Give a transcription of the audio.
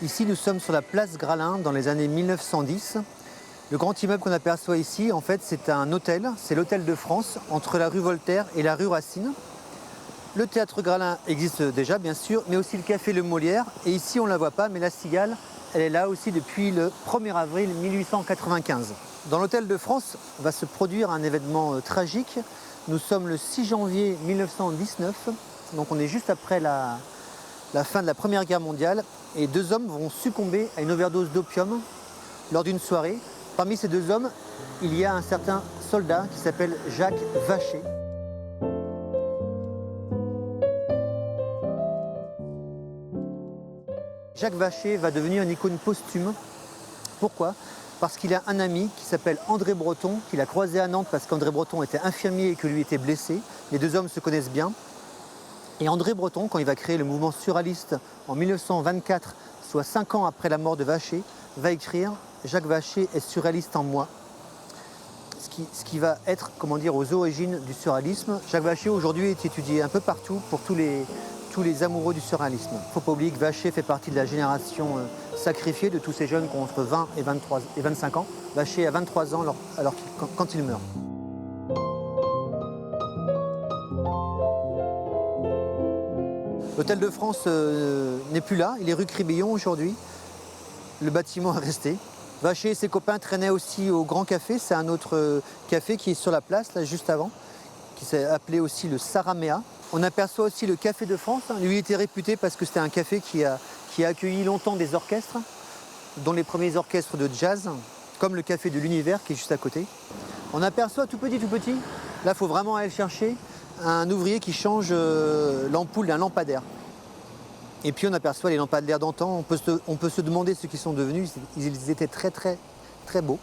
Ici, nous sommes sur la place Gralin dans les années 1910. Le grand immeuble qu'on aperçoit ici, en fait, c'est un hôtel. C'est l'Hôtel de France, entre la rue Voltaire et la rue Racine. Le théâtre Gralin existe déjà, bien sûr, mais aussi le café Le Molière. Et ici, on ne la voit pas, mais la cigale, elle est là aussi depuis le 1er avril 1895. Dans l'Hôtel de France va se produire un événement tragique. Nous sommes le 6 janvier 1919, donc on est juste après la fin de la Première Guerre mondiale. Et deux hommes vont succomber à une overdose d'opium lors d'une soirée. Parmi ces deux hommes, il y a un certain soldat qui s'appelle Jacques Vacher. Jacques Vacher va devenir une icône posthume. Pourquoi ? Parce qu'il a un ami qui s'appelle André Breton, qu'il a croisé à Nantes parce qu'André Breton était infirmier et que lui était blessé. Les deux hommes se connaissent bien. Et André Breton, quand il va créer le mouvement surréaliste en 1924, soit 5 ans après la mort de Vacher, va écrire « Jacques Vacher est surréaliste en moi ». Ce qui va être, comment dire, aux origines du surréalisme. Jacques Vacher aujourd'hui est étudié un peu partout pour tous les amoureux du surréalisme. Il ne faut pas oublier que Vacher fait partie de la génération sacrifiée de tous ces jeunes qui ont entre 20 et 25 ans. Vacher a 23 ans quand il meurt. L'Hôtel de France n'est plus là, il est rue Crébillon aujourd'hui. Le bâtiment est resté. Vacher et ses copains traînaient aussi au Grand Café, c'est un autre café qui est sur la place, là juste avant, qui s'est appelé aussi le Saramea. On aperçoit aussi le Café de France. Lui était réputé parce que c'était un café qui a accueilli longtemps des orchestres, dont les premiers orchestres de jazz, comme le Café de l'Univers qui est juste à côté. On aperçoit tout petit, là il faut vraiment aller le chercher, un ouvrier qui change l'ampoule d'un lampadaire. Et puis on aperçoit les lampadaires d'antan, on peut se demander ce qu'ils sont devenus, ils étaient très beaux.